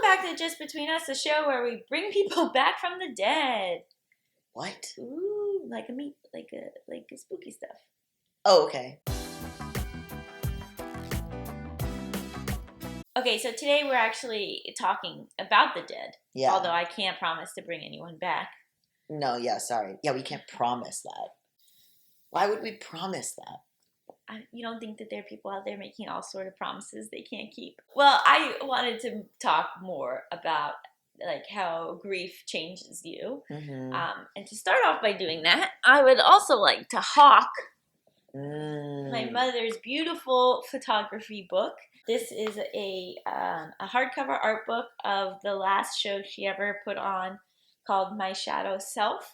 back to Just Between Us, the show where we bring people back from the dead. What? Ooh, like a spooky stuff. Oh, okay. Okay, so today we're actually talking about the dead. Yeah. Although I can't promise to bring anyone back. No, yeah, sorry. Yeah, we can't promise that. Why would we promise that? You don't think that there are people out there making all sort of promises they can't keep? Well, I wanted to talk more about like how grief changes you. Mm-hmm. And to start off by doing that, I would also like to hawk my mother's beautiful photography book. This is a hardcover art book of the last show she ever put on called My Shadow Self.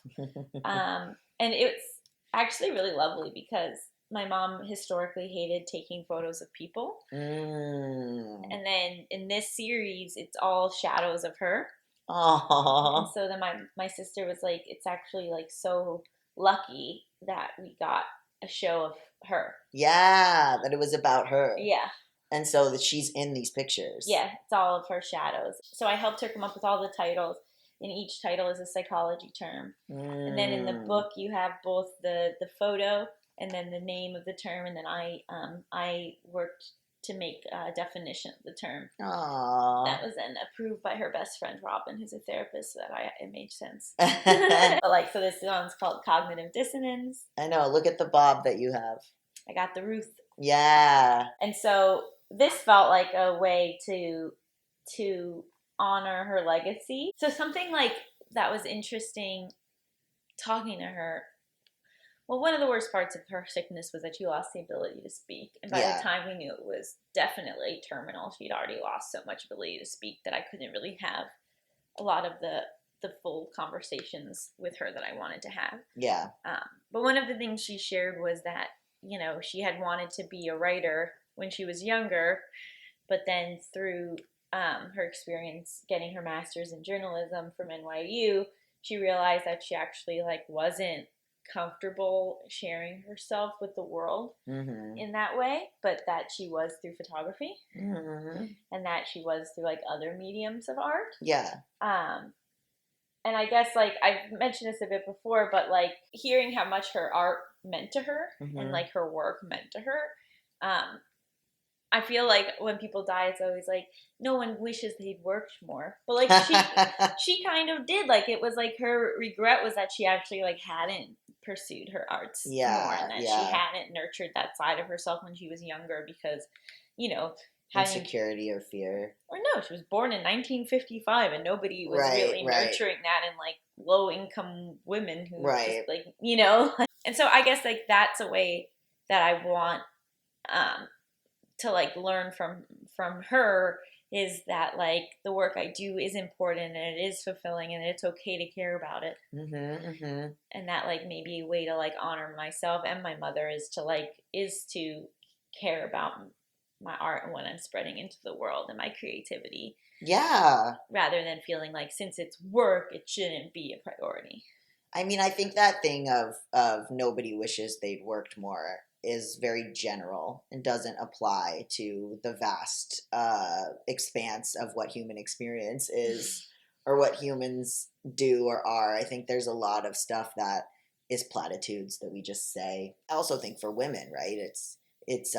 And it's actually really lovely because my mom historically hated taking photos of people. And then in this series, it's all shadows of her. Aww. And so then my sister was like, it's actually like so lucky that we got a show of her. Yeah, that it was about her. Yeah. And so that she's in these pictures. Yeah, it's all of her shadows. So I helped her come up with all the titles, and each title is a psychology term. And then in the book, you have both the photo and then the name of the term, and then I worked to make a definition of the term. Aww. That was then approved by her best friend Robin, who's a therapist, so that it made sense. But like, so this one's called Cognitive Dissonance. I know. Look at the bob that you have. I got the Ruth. Yeah. And so this felt like a way to honor her legacy. So something like that was interesting talking to her. Well, one of the worst parts of her sickness was that she lost the ability to speak. And by the time we knew it was definitely terminal, she'd already lost so much ability to speak that I couldn't really have a lot of the full conversations with her that I wanted to have. Yeah. But one of the things she shared was that, you know, she had wanted to be a writer when she was younger, but then through her experience getting her master's in journalism from NYU, she realized that she actually wasn't comfortable sharing herself with the world in that way, but that she was through photography and that she was through other mediums of art. Yeah. And I guess I've mentioned this a bit before, but hearing how much her art meant to her and her work meant to her, I feel like when people die, it's always no one wishes they'd worked more, but she kind of did. It was her regret was that she actually hadn't pursued her arts more, and that she hadn't nurtured that side of herself when she was younger because, insecurity or fear. Or no, she was born in 1955 and nobody was really nurturing that in low income women who just and so I guess that's a way that I want to learn from her, is that the work I do is important and it is fulfilling and it's okay to care about it. And that maybe a way to honor myself and my mother is to care about my art and what I'm spreading into the world and my creativity. Yeah. Rather than feeling since it's work, it shouldn't be a priority. I mean, I think that thing of nobody wishes they'd worked more is very general and doesn't apply to the vast expanse of what human experience is or what humans do or are. I think there's a lot of stuff that is platitudes that we just say. I also think for women, right? It's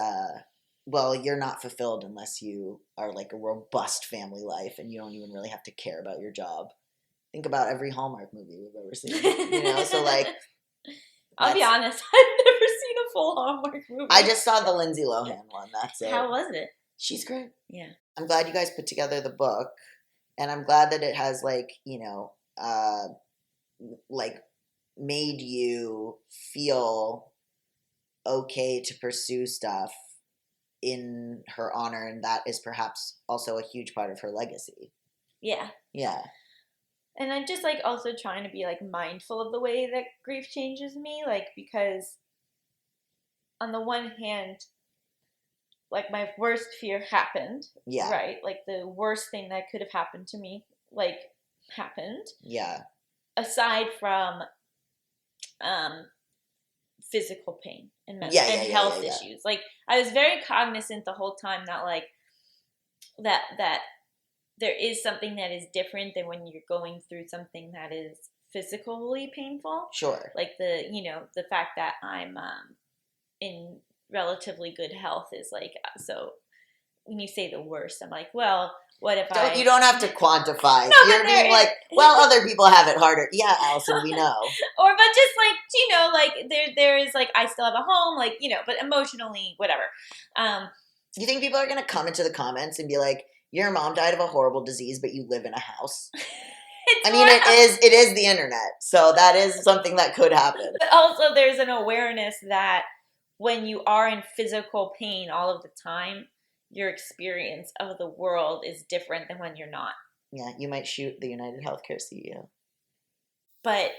well, you're not fulfilled unless you are a robust family life and you don't even really have to care about your job. Think about every Hallmark movie we've ever seen, so I'll be honest, I've never seen a full Hallmark movie. I just saw the Lindsay Lohan one, that's it. How was it? She's great. Yeah. I'm glad you guys put together the book, and I'm glad that it has made you feel okay to pursue stuff in her honor, and that is perhaps also a huge part of her legacy. Yeah. Yeah. And I'm just also trying to be mindful of the way that grief changes me, because on the one hand, my worst fear happened. Yeah. Right? The worst thing that could have happened to me, happened. Yeah. Aside from physical pain and mental and health issues. I was very cognizant the whole time that that there is something that is different than when you're going through something that is physically painful. Sure. Like the fact that I'm in relatively good health is like, so when you say the worst, I'm like, well, what if you don't have to quantify. No, you're being like, well, other people have it harder. Yeah, Allison, we know. Or but just like, like there is like, I still have a home, like, but emotionally, whatever. You think people are gonna come into the comments and be like, your mom died of a horrible disease, but you live in a house? I mean, it is the internet, so that is something that could happen. But also there's an awareness that when you are in physical pain all of the time, your experience of the world is different than when you're not. Yeah, you might shoot the United Healthcare CEO. But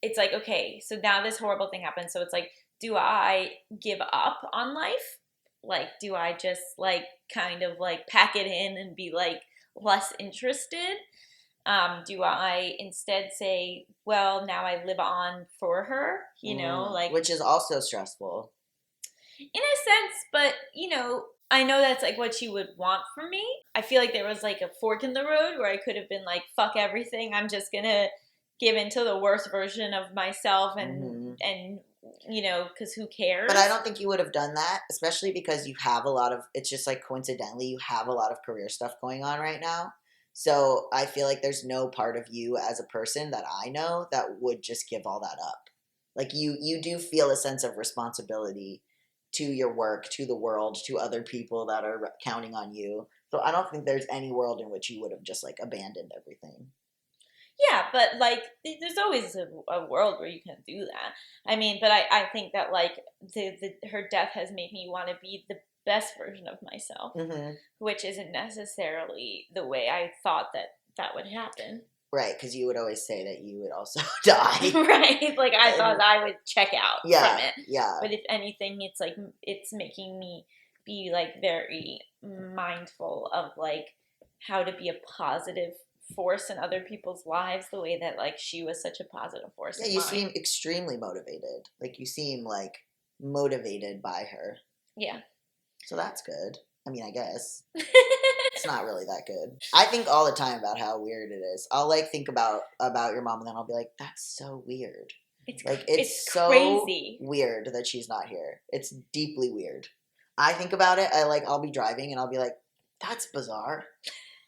it's like, okay, so now this horrible thing happens. So it's like, do I give up on life? Like, do I just like kind of like pack it in and be like less interested? Do I instead say, well, now I live on for her, like, which is also stressful in a sense, but I know that's like what she would want from me. I feel like there was like a fork in the road where I could have been like, fuck everything. I'm just gonna give into the worst version of myself and because who cares? But I don't think you would have done that, especially because you have a lot of, it's just like coincidentally, you have a lot of career stuff going on right now. So I feel like there's no part of you as a person that I know that would just give all that up. Like you do feel a sense of responsibility to your work, to the world, to other people that are counting on you. So I don't think there's any world in which you would have just like abandoned everything. Yeah, but like there's always a world where you can do that. I mean, but I think that like her death has made me want to be the best version of myself, which isn't necessarily the way I thought that would happen. Right, because you would always say that you would also die. Right, like I thought I would check out from it. Yeah. But if anything, it's like it's making me be like very mindful of like how to be a positive force in other people's lives the way that like she was such a positive force. Yeah, you seem extremely motivated. Like you seem like motivated by her. Yeah. So that's good. I mean, I guess. It's not really that good. I think all the time about how weird it is. I'll like think about your mom and then I'll be like, that's so weird. It's so crazy. Weird that she's not here. It's deeply weird. I think about it, I'll be driving and I'll be like, that's bizarre.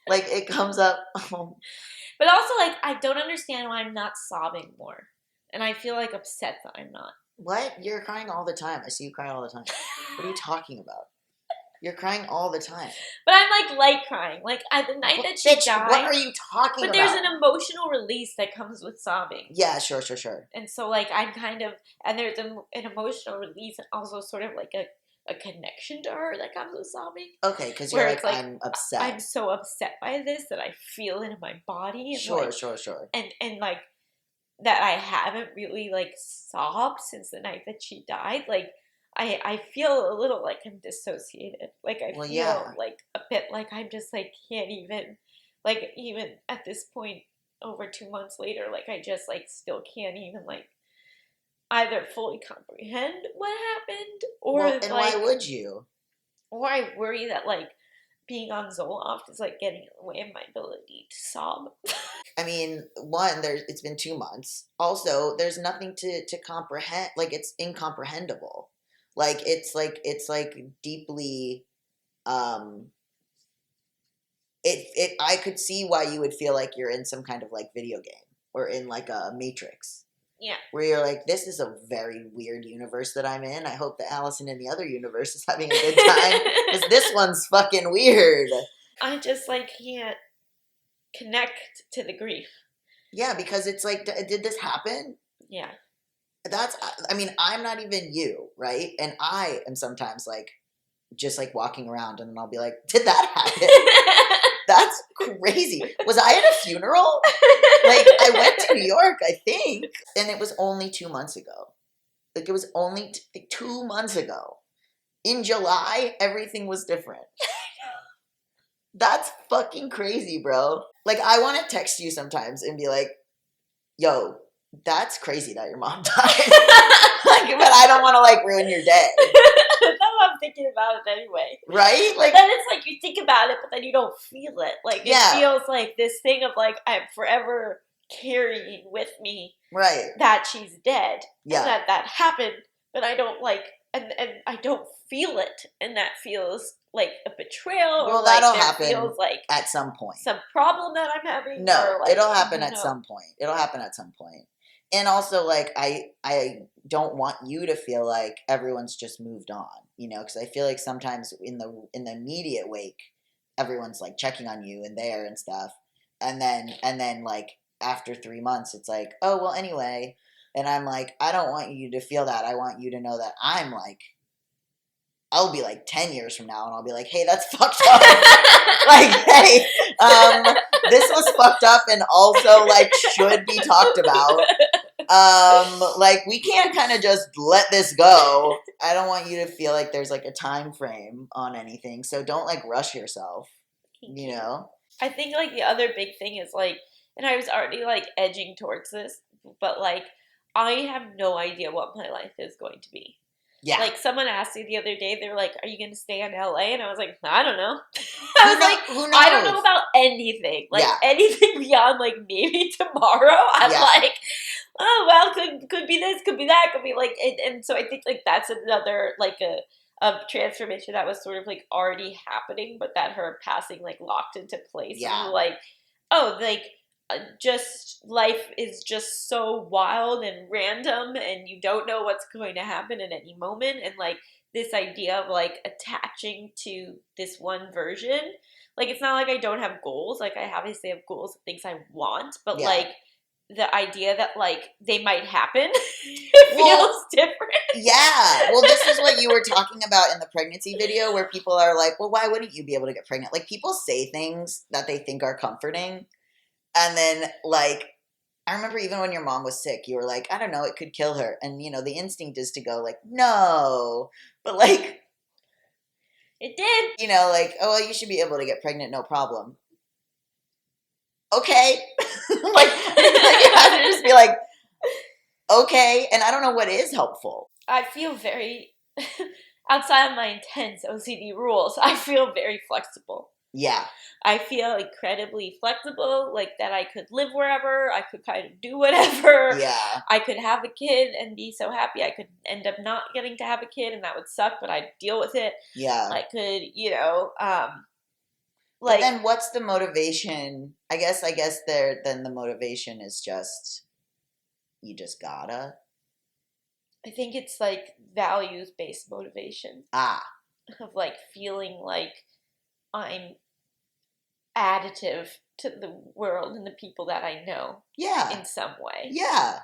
Like it comes up. But also like I don't understand why I'm not sobbing more. And I feel like upset that I'm not. What? You're crying all the time. I see you cry all the time. What are you talking about? You're crying all the time. But I'm like crying. Like at the night that she died. What are you talking about? But there's an emotional release that comes with sobbing. Yeah, sure. And so like I'm kind of, and there's an emotional release and also sort of like a connection to her that comes with sobbing. Okay, because you're like, I'm upset. I'm so upset by this that I feel it in my body. And sure. And like that I haven't really like sobbed since the night that she died. Like I feel a little like I'm dissociated. Like I feel like a bit like I'm just like can't even, like even at this point over 2 months later, like I just like still can't even like either fully comprehend what happened or and why would you? Or I worry that like being on Zoloft is like getting in the way of my ability to sob. I mean, one, it's been 2 months. Also, there's nothing to comprehend. Like it's incomprehensible. Like it's deeply I could see why you would feel like you're in some kind of like video game or in like a Matrix. Yeah. Where you're like, this is a very weird universe that I'm in. I hope that Allison in the other universe is having a good time. Because this one's fucking weird. I just like can't connect to the grief. Yeah, because it's like, did this happen? Yeah. I mean, I'm not even you, right? And I am sometimes like, just like walking around and then I'll be like, did that happen? That's crazy. Was I at a funeral? Like, I went to New York, I think. And it was only 2 months ago. Like, it was only 2 months ago. In July, everything was different. That's fucking crazy, bro. Like, I want to text you sometimes and be like, yo, That's crazy that your mom died. Like, but I don't want to like ruin your day. That's how I'm thinking about it anyway. Right? Like, but then it's like you think about it, but then you don't feel it. Like it feels like this thing of like I'm forever carrying with me that she's dead. Yeah. And that happened, but I don't like and I don't feel it. And that feels like a betrayal. Well, or that'll like happen feels like at some point. Some problem that I'm having. No, like, it'll happen at some point. It'll happen at some point. And also, like, I don't want you to feel like everyone's just moved on, you know, because I feel like sometimes in the immediate wake, everyone's like checking on you and there and stuff, and then like after 3 months, it's like, oh well, anyway, and I'm like, I don't want you to feel that. I want you to know that I'm like, I'll be like 10 years from now, and I'll be like, hey, that's fucked up. Like, hey, this was fucked up, and also like should be talked about. Like we can't kind of just let this go. I don't want you to feel like there's like a time frame on anything, so don't like rush yourself. You know. I think like the other big thing is like, and I was already like edging towards this, but like I have no idea what my life is going to be. Yeah. Like someone asked me the other day, they were like, "Are you going to stay in LA?" And I was like, "I don't know." I was like, "Who knows? I don't know about anything. Like anything beyond like maybe tomorrow." I'm like, "Oh well, could be this, could be that, could be like." And so I think like that's another like a transformation that was sort of like already happening, but that her passing like locked into place. Yeah. And like, oh, like. Just life is just so wild and random and you don't know what's going to happen at any moment, and like this idea of like attaching to this one version, like it's not like I don't have goals, like I obviously have goals and things I want, but like the idea that like they might happen feels different. Yeah. Well, this is what you were talking about in the pregnancy video where people are like, well, why wouldn't you be able to get pregnant? Like people say things that they think are comforting. And then, like, I remember even when your mom was sick, you were like, I don't know, it could kill her. And, you know, the instinct is to go, like, no. But, like, it did. You know, like, oh, well, you should be able to get pregnant, no problem. Okay. like, you have to just be like, okay. And I don't know what is helpful. I feel very, outside of my intense OCD rules, I feel very flexible. Yeah. I feel incredibly flexible, like that I could live wherever, I could kind of do whatever. Yeah. I could have a kid and be so happy. I could end up not getting to have a kid and that would suck, but I'd deal with it. Yeah. I could, you know, like. But then what's the motivation? I guess then the motivation is just, you just gotta. I think it's like values-based motivation. Ah. Of like feeling like I'm additive to the world and the people that I know. Yeah. In some way. Yeah.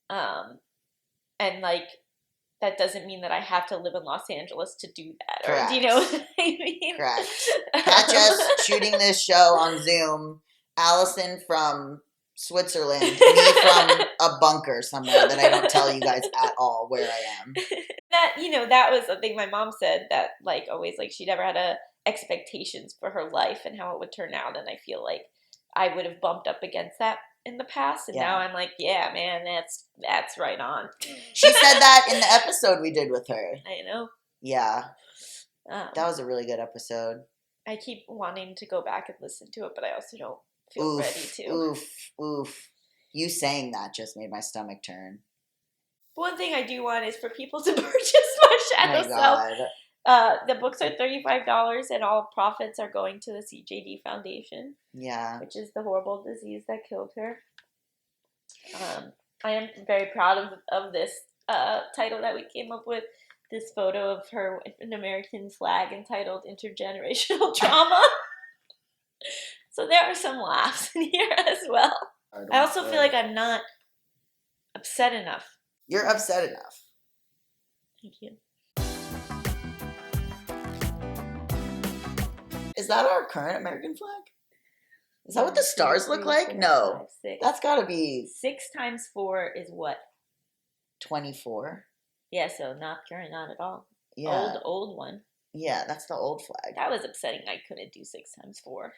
And like that doesn't mean that I have to live in Los Angeles to do that. Correct. Or do you know what I mean? Correct. Catch us shooting this show on Zoom. Allison from Switzerland, me from a bunker somewhere that I don't tell you guys at all where I am. That, you know, that was something my mom said, that like always like she never had expectations for her life and how it would turn out, and I feel like I would have bumped up against that in the past, and now I'm like, yeah, man, that's right on. She said that in the episode we did with her. I know. Yeah. That was a really good episode. I keep wanting to go back and listen to it, but I also don't feel ready to. Oof. You saying that just made my stomach turn. One thing I do want is for people to purchase my Shadow Self. The books are $35 and all profits are going to the CJD Foundation. Yeah. Which is the horrible disease that killed her. I am very proud of this title that we came up with. This photo of her with an American flag entitled Intergenerational Trauma. So there are some laughs in here as well. I also feel like I'm not upset enough. You're upset enough. Thank you. Is that our current American flag? Is that what the stars look like? No. 5, that's got to be... 6 times 4 is what? 24. Yeah, so not current, not at all. Yeah. Old one. Yeah, that's the old flag. That was upsetting. I couldn't do 6 times 4.